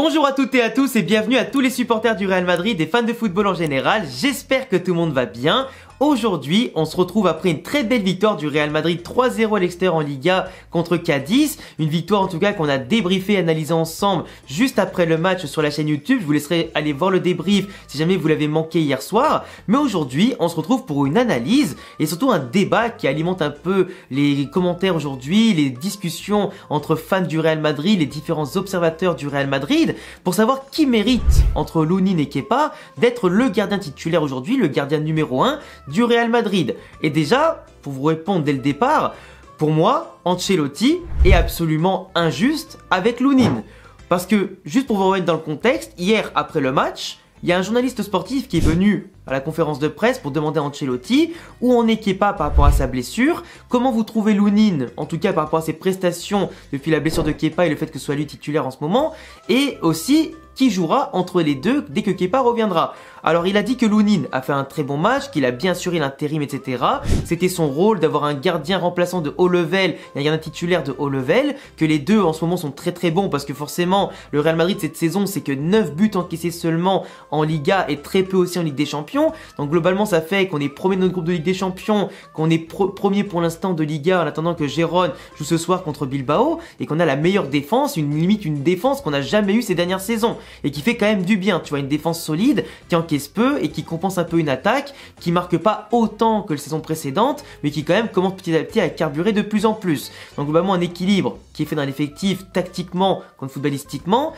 Bonjour à toutes et à tous et bienvenue à tous les supporters du Real Madrid et fans de football en général. J'espère que tout le monde va bien. Aujourd'hui, on se retrouve après une très belle victoire du Real Madrid 3-0 à l'extérieur en Liga contre Cadiz. Une victoire en tout cas qu'on a débriefé et analysé ensemble juste après le match sur la chaîne YouTube. Je vous laisserai aller voir le débrief si jamais vous l'avez manqué hier soir. Mais aujourd'hui, on se retrouve pour une analyse et surtout un débat qui alimente un peu les commentaires aujourd'hui, les discussions entre fans du Real Madrid, les différents observateurs du Real Madrid, pour savoir qui mérite entre Lunin et Kepa d'être le gardien titulaire aujourd'hui, le gardien numéro 1 du Real Madrid. Et déjà, pour vous répondre dès le départ, pour moi, Ancelotti est absolument injuste avec Lunin. Parce que, juste pour vous remettre dans le contexte, hier après le match, il y a un journaliste sportif qui est venu à la conférence de presse pour demander à Ancelotti où en est Kepa par rapport à sa blessure, comment vous trouvez Lunin, en tout cas par rapport à ses prestations depuis la blessure de Kepa et le fait que ce soit lui titulaire en ce moment, et aussi qui jouera entre les deux dès que Kepa reviendra. Alors il a dit que Lunin a fait un très bon match, qu'il a bien assuré l'intérim, etc. C'était son rôle d'avoir un gardien remplaçant de haut level et un gardien titulaire de haut level, que les deux en ce moment sont très très bons parce que forcément le Real Madrid cette saison c'est que 9 buts encaissés seulement en Liga et très peu aussi en Ligue des Champions. Donc globalement ça fait qu'on est premier de notre groupe de Ligue des Champions, qu'on est premier pour l'instant de Liga en attendant que Gérone joue ce soir contre Bilbao et qu'on a la meilleure défense, limite une défense qu'on n'a jamais eue ces dernières saisons et qui fait quand même du bien, tu vois, une défense solide qui encaisse peu et qui compense un peu une attaque qui marque pas autant que la saison précédente mais qui quand même commence petit à petit à carburer de plus en plus. Donc globalement un équilibre qui est fait dans l'effectif tactiquement comme footballistiquement.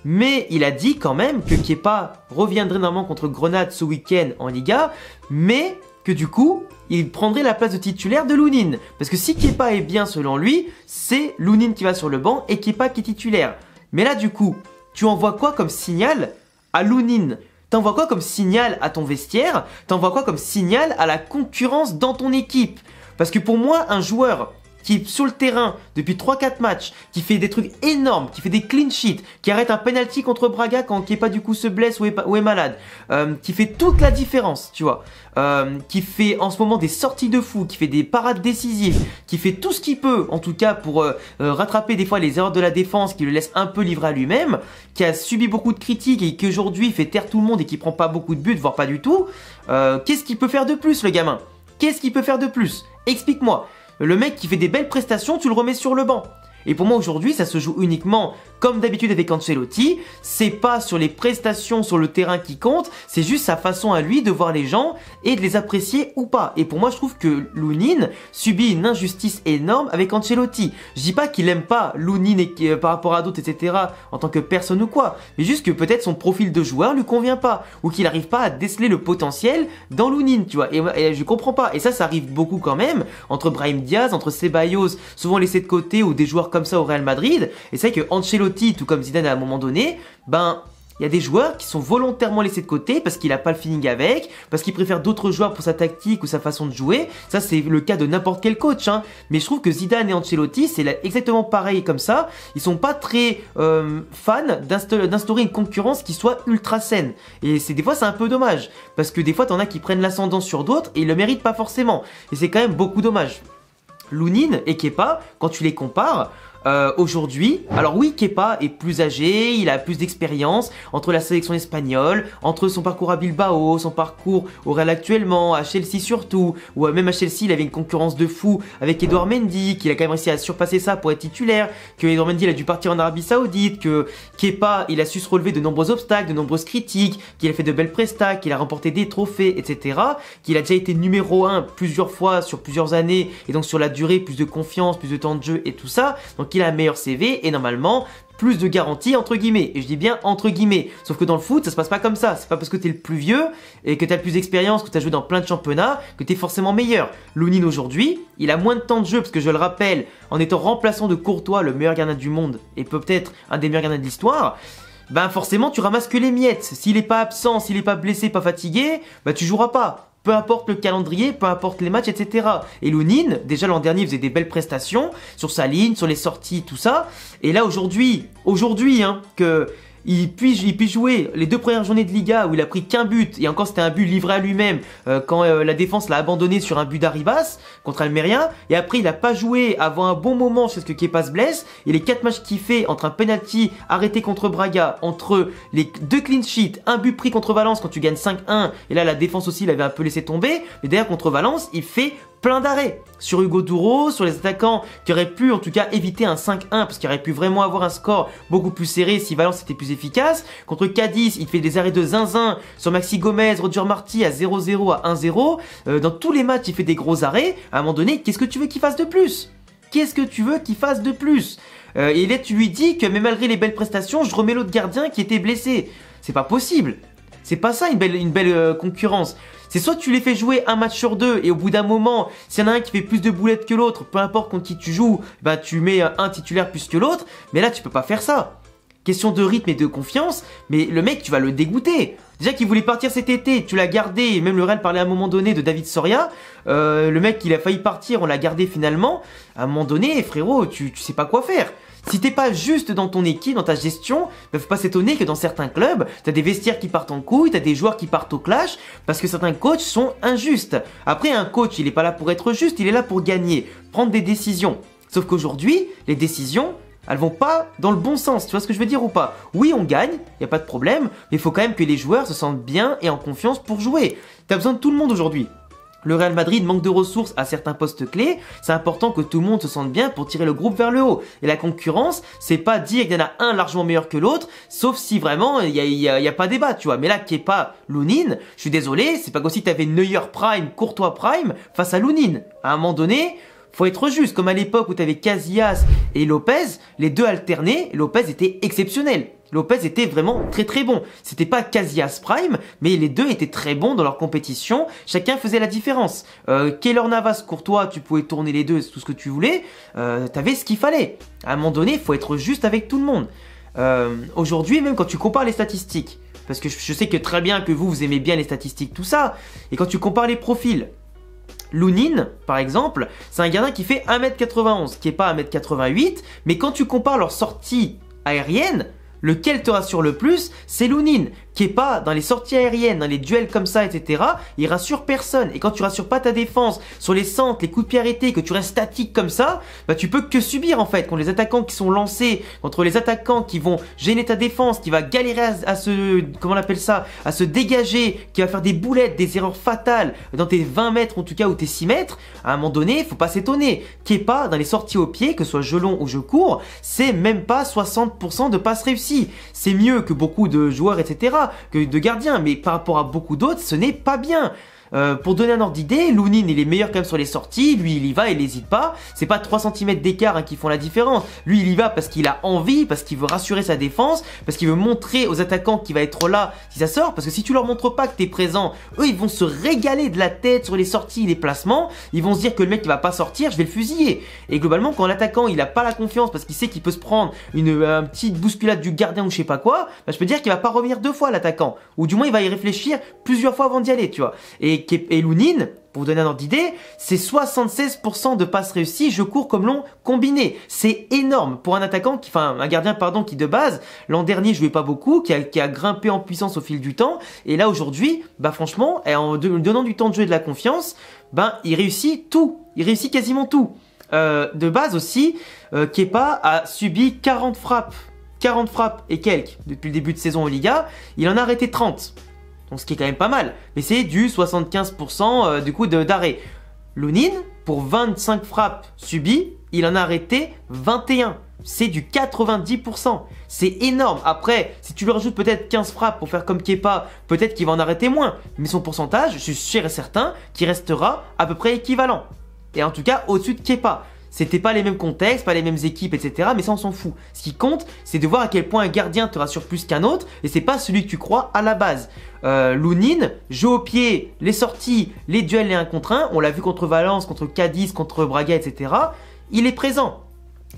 Mais il a dit quand même que Kepa reviendrait normalement contre Grenade ce week-end en Liga, mais que du coup, il prendrait la place de titulaire de Lunin. Parce que si Kepa est bien selon lui, c'est Lunin qui va sur le banc et Kepa qui est titulaire. Mais là du coup, tu envoies quoi comme signal à Lunin? T'envoies quoi comme signal à ton vestiaire? T'envoies quoi comme signal à la concurrence dans ton équipe? Parce que pour moi, un joueur qui est sur le terrain depuis 3-4 matchs, qui fait des trucs énormes, qui fait des clean sheets, qui arrête un penalty contre Braga quand Kepa du coup se blesse ou est malade, qui fait toute la différence, tu vois, qui fait en ce moment des sorties de fou, qui fait des parades décisives, qui fait tout ce qu'il peut en tout cas pour rattraper des fois les erreurs de la défense, qui le laisse un peu livré à lui-même, qui a subi beaucoup de critiques et qui aujourd'hui fait taire tout le monde et qui prend pas beaucoup de buts, voire pas du tout. Qu'est-ce qu'il peut faire de plus le gamin? Qu'est-ce qu'il peut faire de plus? Explique-moi. Le mec qui fait des belles prestations, tu le remets sur le banc. Et pour moi aujourd'hui, ça se joue uniquement, comme d'habitude avec Ancelotti, c'est pas sur les prestations sur le terrain qui compte, c'est juste sa façon à lui de voir les gens et de les apprécier ou pas. Et pour moi, je trouve que Lunin subit une injustice énorme avec Ancelotti. Je dis pas qu'il aime pas Lunin par rapport à d'autres, etc. en tant que personne ou quoi, mais juste que peut-être son profil de joueur lui convient pas, ou qu'il arrive pas à déceler le potentiel dans Lunin, tu vois. Et je comprends pas. Et ça arrive beaucoup quand même, entre Brahim Diaz, entre Ceballos, souvent laissés de côté, ou des joueurs comme ça au Real Madrid. Et c'est vrai que Ancelotti, tout comme Zidane à un moment donné, ben il y a des joueurs qui sont volontairement laissés de côté parce qu'il n'a pas le feeling avec, parce qu'il préfère d'autres joueurs pour sa tactique ou sa façon de jouer. Ça c'est le cas de n'importe quel coach, hein. Mais je trouve que Zidane et Ancelotti c'est exactement pareil comme ça. Ils sont pas très fans d'instaurer une concurrence qui soit ultra saine. Et des fois c'est un peu dommage parce que des fois t'en as qui prennent l'ascendant sur d'autres et ils le méritent pas forcément. Et c'est quand même beaucoup dommage. Lunin et Kepa, quand tu les compares, aujourd'hui, alors oui, Kepa est plus âgé, il a plus d'expérience entre la sélection espagnole, entre son parcours à Bilbao, son parcours au Real actuellement, à Chelsea surtout, ou même à Chelsea il avait une concurrence de fou avec Edouard Mendy, qu'il a quand même réussi à surpasser ça pour être titulaire, que Edouard Mendy il a dû partir en Arabie Saoudite, que Kepa il a su se relever de nombreux obstacles, de nombreuses critiques, qu'il a fait de belles prestats, qu'il a remporté des trophées, etc. Qu'il a déjà été numéro 1 plusieurs fois sur plusieurs années, et donc sur la durée, plus de confiance, plus de temps de jeu et tout ça, donc il a un meilleur CV et normalement plus de garanties entre guillemets, et je dis bien entre guillemets, sauf que dans le foot ça se passe pas comme ça, c'est pas parce que t'es le plus vieux et que t'as le plus d'expérience, que t'as joué dans plein de championnats que t'es forcément meilleur. Lunin aujourd'hui, il a moins de temps de jeu parce que je le rappelle, en étant remplaçant de Courtois, le meilleur gardien du monde et peut-être un des meilleurs gardiens de l'histoire, ben forcément tu ramasses que les miettes. S'il est pas absent, s'il est pas blessé, pas fatigué, ben tu joueras pas. Peu importe le calendrier, peu importe les matchs, etc. Et Lunin, déjà l'an dernier, il faisait des belles prestations sur sa ligne, sur les sorties, tout ça. Et là aujourd'hui, hein, que il puisse jouer les 2 premières journées de Liga où il a pris qu'un but, et encore c'était un but livré à lui-même quand la défense l'a abandonné sur un but d'Arribas contre Almeria, et après il a pas joué avant un bon moment jusqu'à ce que Kepa se blesse, et les 4 matchs qu'il fait entre un penalty arrêté contre Braga, entre les 2 clean sheets, un but pris contre Valence quand tu gagnes 5-1, et là la défense aussi il avait un peu laissé tomber, mais derrière contre Valence il fait plein d'arrêts sur Hugo Duro, sur les attaquants qui auraient pu en tout cas éviter un 5-1 parce qu'il aurait pu vraiment avoir un score beaucoup plus serré si Valence était plus efficace. Contre Cadiz, il fait des arrêts de zinzin sur Maxi Gomez, Roger Marti à 0-0, à 1-0. Dans tous les matchs, il fait des gros arrêts. À un moment donné, qu'est-ce que tu veux qu'il fasse de plus? Qu'est-ce que tu veux qu'il fasse de plus? Et là, tu lui dis que mais malgré les belles prestations, je remets l'autre gardien qui était blessé. C'est pas possible. C'est pas ça une belle concurrence. C'est soit tu les fais jouer un match sur 2 et au bout d'un moment, s'il y en a un qui fait plus de boulettes que l'autre, peu importe contre qui tu joues, bah tu mets un titulaire plus que l'autre, mais là tu peux pas faire ça. Question de rythme et de confiance, mais le mec tu vas le dégoûter. Déjà qu'il voulait partir cet été, tu l'as gardé, et même le Real parlait à un moment donné de David Soria, le mec il a failli partir, on l'a gardé finalement. À un moment donné, frérot, tu sais pas quoi faire. Si t'es pas juste dans ton équipe, dans ta gestion, bah faut pas s'étonner que dans certains clubs, t'as des vestiaires qui partent en couille, t'as des joueurs qui partent au clash, parce que certains coachs sont injustes. Après, un coach, il est pas là pour être juste, il est là pour gagner, prendre des décisions. Sauf qu'aujourd'hui, les décisions, elles vont pas dans le bon sens, tu vois ce que je veux dire ou pas? Oui, on gagne, y a pas de problème, mais il faut quand même que les joueurs se sentent bien et en confiance pour jouer. T'as besoin de tout le monde aujourd'hui. Le Real Madrid manque de ressources à certains postes clés, c'est important que tout le monde se sente bien pour tirer le groupe vers le haut. Et la concurrence, c'est pas dire qu'il y en a un largement meilleur que l'autre, sauf si vraiment il y a pas débat, tu vois. Mais là, Kepa, Lunin, je suis désolé, c'est pas comme si t'avais Neuer Prime, Courtois Prime face à Lunin. À un moment donné, faut être juste, comme à l'époque où t'avais Casillas et Lopez, les deux alternés, Lopez était exceptionnel. Lopez était vraiment très très bon. C'était pas Casillas Prime, mais les deux étaient très bons dans leur compétition. Chacun faisait la différence. Keylor Navas, Courtois, tu pouvais tourner les deux, tout ce que tu voulais. T'avais ce qu'il fallait. À un moment donné, il faut être juste avec tout le monde. Aujourd'hui, même quand tu compares les statistiques, parce que je sais que très bien que vous aimez bien les statistiques, tout ça, et quand tu compares les profils, Lunin, par exemple, c'est un gardien qui fait 1m91, qui est pas 1m88, mais quand tu compares leurs sorties aériennes, lequel te rassure le plus, c'est Lunin, qui est pas dans les sorties aériennes, dans les duels comme ça, etc. Il rassure personne. Et quand tu rassures pas ta défense sur les centres, les coups de pied arrêtés, que tu restes statique comme ça, bah tu peux que subir en fait contre les attaquants qui sont lancés, contre les attaquants qui vont gêner ta défense, qui va galérer à se, comment on appelle ça, à se dégager, qui va faire des boulettes, des erreurs fatales dans tes 20 mètres en tout cas ou tes 6 mètres. À un moment donné, faut pas s'étonner. Kepa, dans les sorties au pied, que ce soit jeu long ou jeu court, c'est même pas 60% de passes réussies. C'est mieux que beaucoup de joueurs, etc., que de gardiens, mais par rapport à beaucoup d'autres, ce n'est pas bien. Pour donner un ordre d'idée, Lunin il est meilleur quand même sur les sorties, lui il y va, il n'hésite pas, c'est pas 3 cm d'écart qui font la différence, lui il y va parce qu'il a envie, parce qu'il veut rassurer sa défense, parce qu'il veut montrer aux attaquants qu'il va être là si ça sort, parce que si tu leur montres pas que tu es présent, eux ils vont se régaler de la tête sur les sorties, les placements, ils vont se dire que le mec il va pas sortir, je vais le fusiller. Et globalement quand l'attaquant il a pas la confiance parce qu'il sait qu'il peut se prendre une petite bousculade du gardien ou je sais pas quoi, bah, je peux dire qu'il va pas revenir 2 fois l'attaquant, ou du moins il va y réfléchir plusieurs fois avant d'y aller, tu vois. Et Lunin, pour vous donner un ordre d'idée, c'est 76% de passes réussies, jeu court comme long combiné. C'est énorme pour un attaquant, un gardien pardon, qui de base, l'an dernier jouait pas beaucoup, qui a grimpé en puissance au fil du temps. Et là aujourd'hui, bah franchement, en donnant du temps de jeu et de la confiance, bah il réussit tout. Il réussit quasiment tout. De base aussi, Kepa a subi 40 frappes et quelques depuis le début de saison en Liga. Il en a arrêté 30. Donc ce qui est quand même pas mal, mais c'est du 75% du coup d'arrêt. Lunin, pour 25 frappes subies, il en a arrêté 21. C'est du 90%. C'est énorme. Après, si tu lui rajoutes peut-être 15 frappes pour faire comme Kepa, peut-être qu'il va en arrêter moins. Mais son pourcentage, je suis sûr et certain qu'il restera à peu près équivalent. Et en tout cas, au-dessus de Kepa. C'était pas les mêmes contextes, pas les mêmes équipes, etc. Mais ça, on s'en fout. Ce qui compte, c'est de voir à quel point un gardien te rassure plus qu'un autre. Et c'est pas celui que tu crois à la base. Lunin, jeu au pied, les sorties, les duels, les 1 contre 1. On l'a vu contre Valence, contre Cadiz, contre Braga, etc. Il est présent.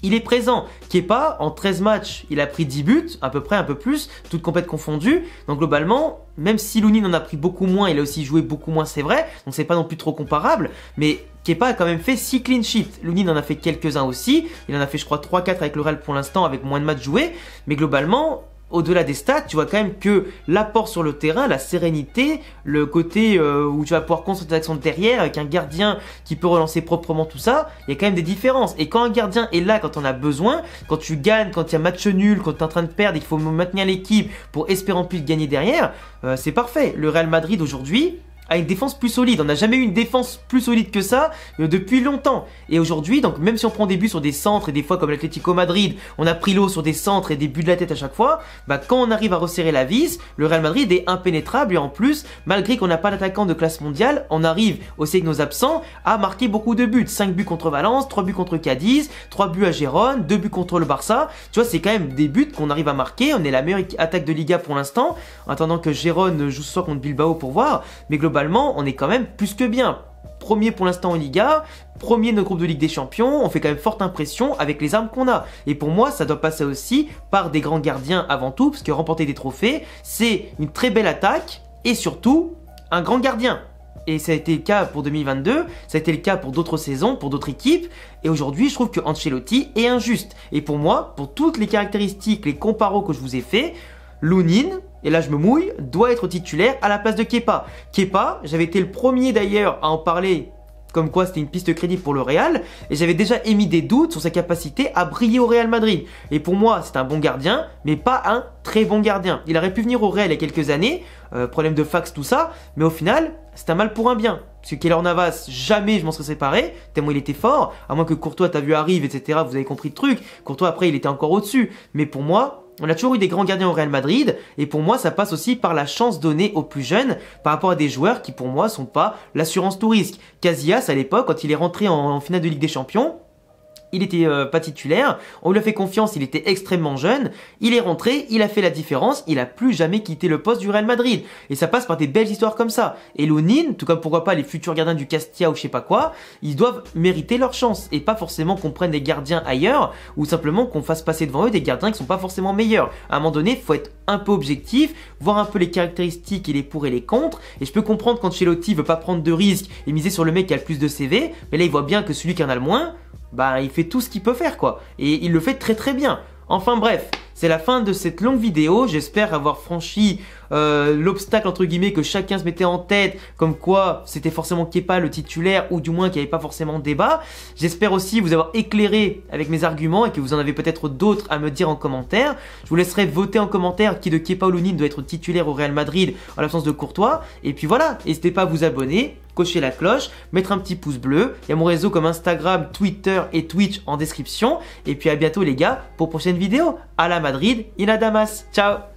Il est présent. Kepa, en 13 matchs, il a pris 10 buts, à peu près, un peu plus, toutes compètes confondues. Donc globalement, même si Lunin en a pris beaucoup moins, il a aussi joué beaucoup moins, c'est vrai. Donc c'est pas non plus trop comparable. Mais Kepa a quand même fait 6 clean sheets. Lunin en a fait quelques-uns aussi. Il en a fait, je crois, 3-4 avec le Real pour l'instant, avec moins de matchs joués. Mais globalement, au-delà des stats, tu vois quand même que l'apport sur le terrain, la sérénité, le côté où tu vas pouvoir concentrer l'action derrière avec un gardien qui peut relancer proprement tout ça, il y a quand même des différences. Et quand un gardien est là quand on a besoin, quand tu gagnes, quand il y a match nul, quand tu es en train de perdre et qu'il faut maintenir l'équipe pour espérer en plus gagner derrière, c'est parfait. Le Real Madrid aujourd'hui a une défense plus solide. On n'a jamais eu une défense plus solide que ça depuis longtemps. Et aujourd'hui, donc même si on prend des buts sur des centres et des fois comme l'Atlético Madrid, on a pris l'eau sur des centres et des buts de la tête à chaque fois, bah quand on arrive à resserrer la vis, le Real Madrid est impénétrable et en plus, malgré qu'on n'a pas d'attaquant de classe mondiale, on arrive aussi avec nos absents à marquer beaucoup de buts. 5 buts contre Valence, 3 buts contre Cadiz, 3 buts à Gérone, 2 buts contre le Barça. Tu vois, c'est quand même des buts qu'on arrive à marquer. On est la meilleure attaque de Liga pour l'instant, en attendant que Gérone joue ce soir contre Bilbao pour voir. Mais globalement, on est quand même plus que bien. Premier pour l'instant en Liga, premier de notre groupe de Ligue des Champions, on fait quand même forte impression avec les armes qu'on a. Et pour moi, ça doit passer aussi par des grands gardiens avant tout, parce que remporter des trophées, c'est une très belle attaque et surtout un grand gardien. Et ça a été le cas pour 2022, ça a été le cas pour d'autres saisons, pour d'autres équipes. Et aujourd'hui, je trouve que Ancelotti est injuste. Et pour moi, pour toutes les caractéristiques, les comparos que je vous ai fait, Lunin, et là je me mouille, doit être titulaire à la place de Kepa. Kepa, j'avais été le premier d'ailleurs à en parler comme quoi c'était une piste crédible pour le Real, et j'avais déjà émis des doutes sur sa capacité à briller au Real Madrid. Et pour moi, c'est un bon gardien, mais pas un très bon gardien. Il aurait pu venir au Real il y a quelques années, problème de fax, tout ça, mais au final, c'est un mal pour un bien. Parce que Keylor Navas, jamais je m'en serais séparé, tellement il était fort, à moins que Courtois, t'as vu, arrive, etc. Vous avez compris le truc. Courtois, après, il était encore au-dessus. Mais pour moi, on a toujours eu des grands gardiens au Real Madrid, et pour moi, ça passe aussi par la chance donnée aux plus jeunes par rapport à des joueurs qui, pour moi, sont pas l'assurance tout risque. Casillas, à l'époque, quand il est rentré en finale de Ligue des Champions, il était pas titulaire, on lui a fait confiance, il était extrêmement jeune, il est rentré, il a fait la différence, il a plus jamais quitté le poste du Real Madrid. Et ça passe par des belles histoires comme ça. Et Lunin, tout comme pourquoi pas les futurs gardiens du Castilla ou je sais pas quoi, ils doivent mériter leur chance. Et pas forcément qu'on prenne des gardiens ailleurs, ou simplement qu'on fasse passer devant eux des gardiens qui sont pas forcément meilleurs. À un moment donné, il faut être un peu objectif, voir un peu les caractéristiques et les pour et les contre. Et je peux comprendre quand Ancelotti veut pas prendre de risques et miser sur le mec qui a le plus de CV, mais là il voit bien que celui qui en a le moins, bah il fait tout ce qu'il peut faire quoi. Et il le fait très très bien. Enfin bref, c'est la fin de cette longue vidéo. J'espère avoir franchi l'obstacle entre guillemets que chacun se mettait en tête, comme quoi c'était forcément Kepa le titulaire, ou du moins qu'il n'y avait pas forcément de débat. J'espère aussi vous avoir éclairé avec mes arguments et que vous en avez peut-être d'autres à me dire en commentaire. Je vous laisserai voter en commentaire qui de Kepa ou Lunin doit être titulaire au Real Madrid en l'absence de Courtois. Et puis voilà, n'hésitez pas à vous abonner, cocher la cloche, mettre un petit pouce bleu. Il y a mon réseau comme Instagram, Twitter et Twitch en description. Et puis à bientôt les gars pour prochaine vidéo. À la Madrid, in a Damas. Ciao.